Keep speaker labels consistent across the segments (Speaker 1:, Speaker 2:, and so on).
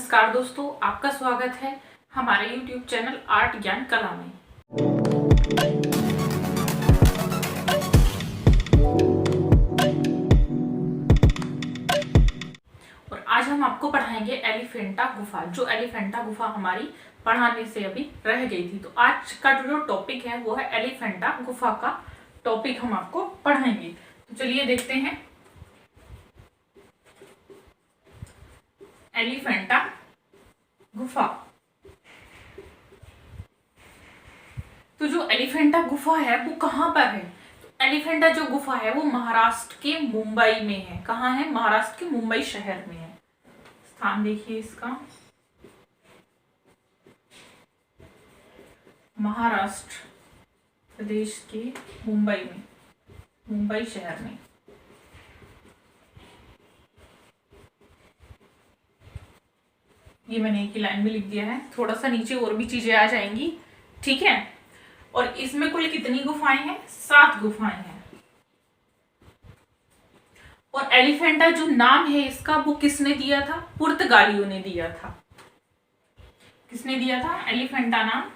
Speaker 1: नमस्कार दोस्तों, आपका स्वागत है हमारे YouTube चैनल आर्ट ज्ञान कला में। और आज हम आपको पढ़ाएंगे एलिफेंटा गुफा, जो एलिफेंटा गुफा हमारी पढ़ाने से अभी रह गई थी। तो आज का जो टॉपिक है वो है एलिफेंटा गुफा का टॉपिक हम आपको पढ़ाएंगे। तो चलिए देखते हैं एलिफेंटा गुफा। तो जो एलिफेंटा गुफा है वो कहाँ पर है? तो एलिफेंटा जो गुफा है वो महाराष्ट्र के मुंबई में है। कहाँ है? महाराष्ट्र के मुंबई शहर में है। स्थान देखिए इसका, महाराष्ट्र प्रदेश के मुंबई में, मुंबई शहर में। ये मैंने एक ही लाइन में लिख दिया है, थोड़ा सा नीचे और भी चीजें आ जाएंगी, ठीक है। और इसमें कुल कितनी गुफाएं हैं? 7 गुफाएं हैं। और एलिफेंटा जो नाम है इसका वो किसने दिया था? पुर्तगालियों ने दिया था। किसने दिया था एलिफेंटा नाम?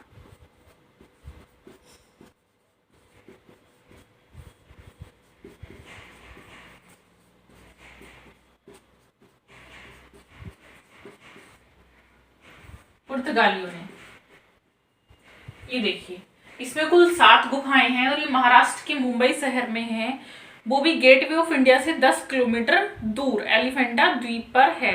Speaker 1: पुर्तगालियों ने। ये देखिए, इसमें कुल 7 गुफाएं हैं और ये महाराष्ट्र के मुंबई शहर में है, वो भी गेटवे ऑफ इंडिया से 10 किलोमीटर दूर एलिफेंटा द्वीप पर है।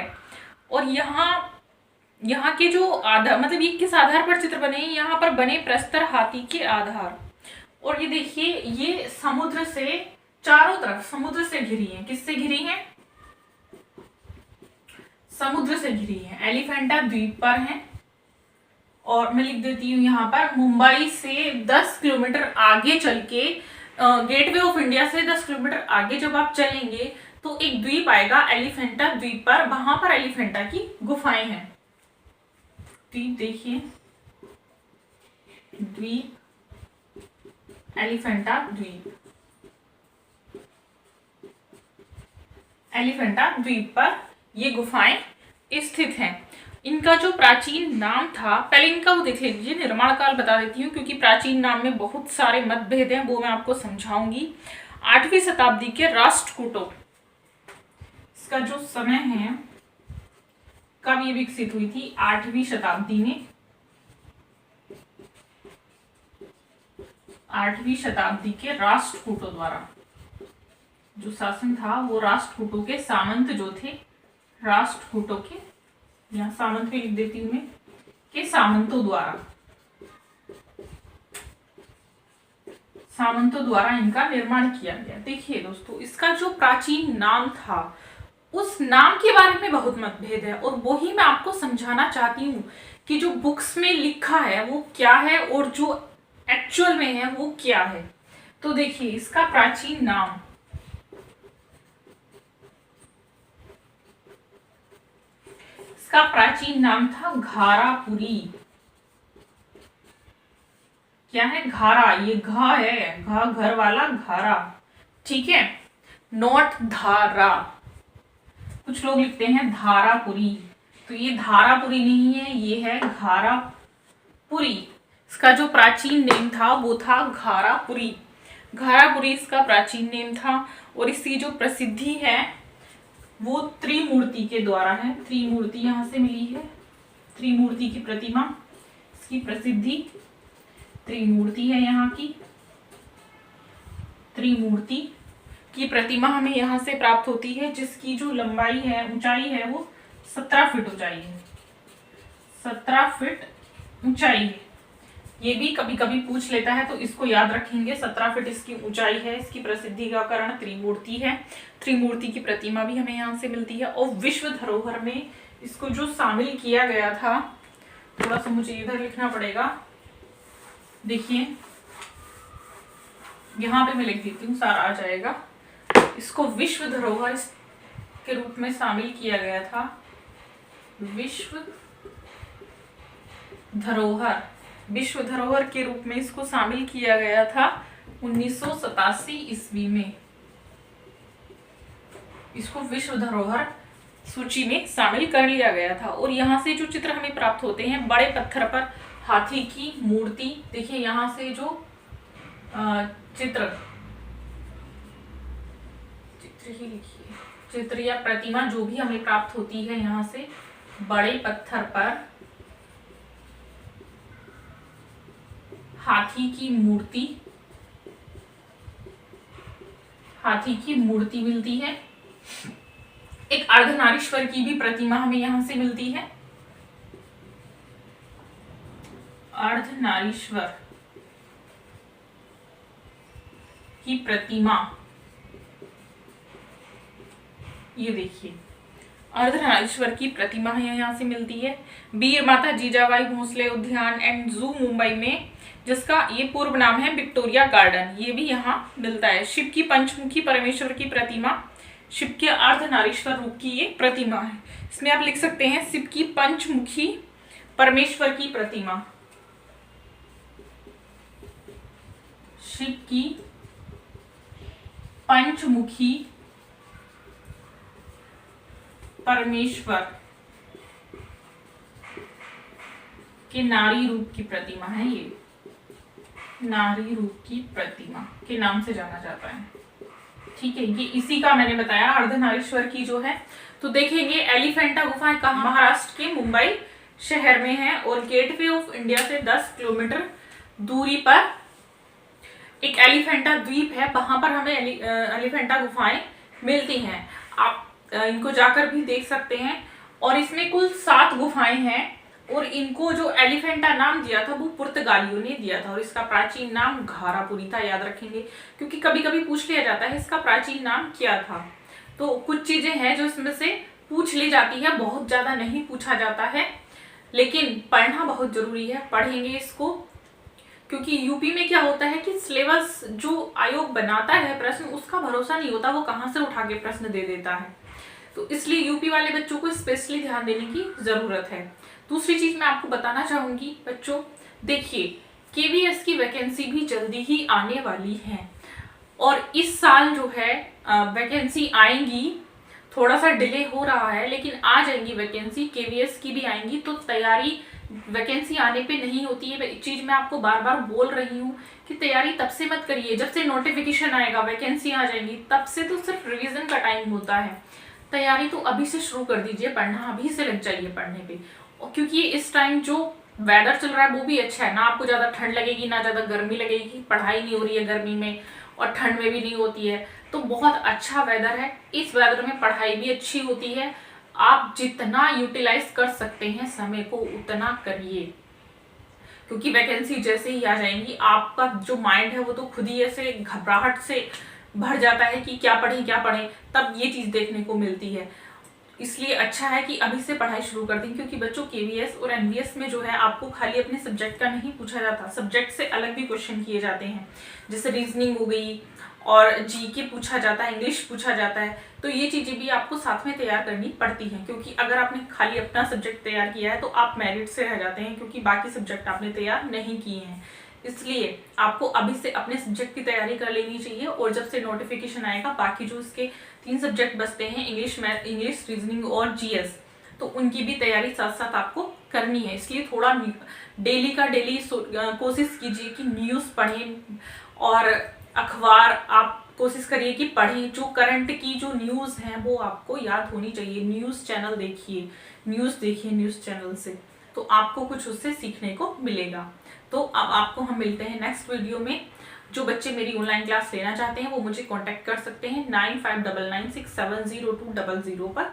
Speaker 1: और यहाँ के जो आधार, मतलब ये किस आधार पर चित्र बने हैं? यहाँ पर बने प्रस्तर हाथी के आधार। और ये देखिए, ये समुद्र से चारों तरफ समुद्र से घिरी है। किससे घिरी है? समुद्र से घिरी है। एलिफेंटा द्वीप पर है। और मैं लिख देती हूँ यहाँ पर, मुंबई से 10 किलोमीटर आगे चल के, गेटवे ऑफ इंडिया से 10 किलोमीटर आगे जब आप चलेंगे तो एक द्वीप आएगा एलिफेंटा द्वीप पर, वहां पर एलिफेंटा की गुफाएं हैं। द्वीप देखिए, द्वीप, एलिफेंटा द्वीप, एलिफेंटा द्वीप पर ये गुफाएं स्थित हैं। इनका जो प्राचीन नाम था, पहले इनका वो देख लीजिए, निर्माण काल बता देती हूँ क्योंकि प्राचीन नाम में बहुत सारे मतभेद हैं, वो मैं आपको समझाऊंगी। 8वीं शताब्दी के राष्ट्रकूटों, इसका जो समय है कब ये विकसित हुई थी? 8वीं शताब्दी में। 8वीं शताब्दी के राष्ट्रकूटों द्वारा जो शासन था वो राष्ट्रकूटों के सामंत जो थे, राष्ट्रकूटों के, यहाँ सामंत भी लिख देती हूँ मैं, के सामंतों द्वारा इनका निर्माण किया गया। देखिए दोस्तों, इसका जो प्राचीन नाम था उस नाम के बारे में बहुत मतभेद है और वही मैं आपको समझाना चाहती हूँ कि जो बुक्स में लिखा है वो क्या है और जो एक्चुअल में है वो क्या है। तो देखिए, इसका प्राचीन नाम, इसका प्राचीन नाम था घारापुरी। क्या है? घारा। ये घा है, घा घर वाला घारा, ठीक है, नॉट धारा। कुछ लोग लिखते हैं धारापुरी, तो ये धारापुरी नहीं है, ये है घारापुरी। इसका जो प्राचीन नेम था वो था घारापुरी। घारापुरी इसका प्राचीन नेम था। और इसकी जो प्रसिद्धि है वो त्रिमूर्ति के द्वारा है। त्रिमूर्ति यहाँ से मिली है, त्रिमूर्ति की प्रतिमा, इसकी प्रसिद्धि त्रिमूर्ति है। यहाँ की त्रिमूर्ति की प्रतिमा हमें यहाँ से प्राप्त होती है, जिसकी जो लंबाई है, ऊंचाई है वो 17 फीट ऊंचाई है। 17 फीट ऊंचाई है। ये भी कभी कभी पूछ लेता है, तो इसको याद रखेंगे। 17 फीट इसकी ऊंचाई है। इसकी प्रसिद्धि का कारण त्रिमूर्ति है। त्रिमूर्ति की प्रतिमा भी हमें यहाँ से मिलती है। और विश्व धरोहर में इसको जो शामिल किया गया था, थोड़ा सा मुझे इधर लिखना पड़ेगा, देखिए यहाँ पे मैं लिख देती हूँ, सारा आ जाएगा। इसको विश्व धरोहर के रूप में शामिल किया गया था। विश्व धरोहर के रूप में इसको शामिल किया गया था 1987 ईस्वी में। इसको विश्व धरोहर सूची में शामिल कर लिया गया था। और यहाँ से जो चित्र हमें प्राप्त होते हैं, बड़े पत्थर पर हाथी की मूर्ति, देखिए यहाँ से जो चित्र ही लिखिए, चित्र या प्रतिमा जो भी हमें प्राप्त होती है, यहाँ से बड़े पत्थर पर हाथी की मूर्ति मिलती है। एक अर्धनारीश्वर की भी प्रतिमा हमें यहां से मिलती है। अर्धनारीश्वर की प्रतिमा, ये देखिए अर्धनारीश्वर की प्रतिमा यहाँ से मिलती है। वीर माता जीजाबाई भोसले उद्यान एंड जू मुंबई में, जिसका ये पूर्व नाम है विक्टोरिया गार्डन, ये भी यहाँ मिलता है। शिव की पंचमुखी परमेश्वर की प्रतिमा, शिव के अर्धनारीश्वर रूप की ये प्रतिमा है। इसमें आप लिख सकते हैं शिव की पंचमुखी परमेश्वर की प्रतिमा, शिव की पंचमुखी परमेश्वर के नारी रूप की प्रतिमा है। ये नारी रूप की प्रतिमा के नाम से जाना जाता है। ठीक है, ये इसी का मैंने बताया अर्धनारीश्वर की जो है। तो देखेंगे एलिफेंटा गुफाएं कहाँ, महाराष्ट्र के मुंबई शहर में है और गेटवे ऑफ इंडिया से 10 किलोमीटर दूरी पर एक एलिफेंटा द्वीप है, वहां पर हमें एलिफेंटा गुफाएं मिलती हैं। आप इनको जाकर भी देख सकते हैं। और इसमें कुल 7 गुफाएं हैं और इनको जो एलिफेंटा नाम दिया था वो पुर्तगालियों ने दिया था और इसका प्राचीन नाम घारापुरी था। याद रखेंगे क्योंकि कभी कभी पूछ लिया जाता है इसका प्राचीन नाम क्या था। तो कुछ चीजें हैं जो इसमें से पूछ ली जाती है, बहुत ज्यादा नहीं पूछा जाता है, लेकिन पढ़ना बहुत जरूरी है। पढ़ेंगे इसको क्योंकि यूपी में क्या होता है कि सिलेबस जो आयोग बनाता है प्रश्न, उसका भरोसा नहीं होता, वो कहाँ से उठा के प्रश्न दे देता है। तो इसलिए यूपी वाले बच्चों को स्पेशली ध्यान देने की जरूरत है। दूसरी चीज मैं आपको बताना चाहूंगी बच्चों, देखिए केवीएस की वैकेंसी भी जल्दी ही आने वाली है और इस साल जो है वैकेंसी आएंगी, थोड़ा सा डिले हो रहा है लेकिन आ जाएंगी वैकेंसी, केवीएस की भी आएंगी। तो तैयारी वैकेंसी आने पे नहीं होती है, एक चीज मैं आपको बार बार बोल रही हूँ कि तैयारी तब से मत करिए जब से नोटिफिकेशन आएगा, वैकेंसी आ जाएंगी, तब से तो सिर्फ रिवीजन का टाइम होता है। तैयारी तो अभी से शुरू कर दीजिए, पढ़ना अभी से लग जाइए पढ़ने पे। और क्योंकि इस टाइम जो वेदर चल रहा है वो भी अच्छा है ना, आपको ज्यादा ठंड लगेगी ना ज्यादा गर्मी लगेगी, पढ़ाई नहीं हो रही है गर्मी में और ठंड में भी नहीं होती है, तो बहुत अच्छा वेदर है। इस वेदर में पढ़ाई भी अच्छी होती है। आप जितना यूटिलाइज कर सकते हैं समय को उतना करिए, क्योंकि वैकेंसी जैसे ही आ जाएंगी आपका जो माइंड है वो तो खुद ही ऐसे घबराहट से भर जाता है कि क्या पढ़ें, तब ये चीज देखने को मिलती है। इसलिए अच्छा है कि अभी से पढ़ाई शुरू कर दें, क्योंकि बच्चों केवीएस और एनवीएस में जो है आपको खाली अपने सब्जेक्ट का नहीं पूछा जाता, सब्जेक्ट से अलग भी क्वेश्चन किए जाते हैं, जैसे रीजनिंग हो गई और जीके पूछा जाता है, इंग्लिश पूछा जाता है। तो ये चीजें भी आपको साथ में तैयार करनी पड़ती हैं, क्योंकि अगर आपने खाली अपना सब्जेक्ट तैयार किया है तो आप मेरिट से रह जाते हैं, क्योंकि बाकी सब्जेक्ट आपने तैयार नहीं किए हैं। इसलिए आपको अभी से अपने सब्जेक्ट की तैयारी कर लेनी चाहिए और जब से नोटिफिकेशन आएगा बाकी जो इसके 3 सब्जेक्ट बचते हैं, इंग्लिश, मैथ, इंग्लिश, रीजनिंग और जीएस, तो उनकी भी तैयारी साथ साथ आपको करनी है। इसलिए थोड़ा डेली का डेली कोशिश कीजिए कि न्यूज़ पढ़ें और अखबार आप कोशिश करिए कि पढ़ें। जो करंट की जो न्यूज़ हैं वो आपको याद होनी चाहिए। न्यूज़ चैनल देखिए, न्यूज़ चैनल से, तो आपको कुछ उससे सीखने को मिलेगा। तो अब आपको हम मिलते हैं नेक्स्ट वीडियो में। जो बच्चे मेरी ऑनलाइन क्लास लेना चाहते हैं वो मुझे कांटेक्ट कर सकते हैं 9599670200 पर।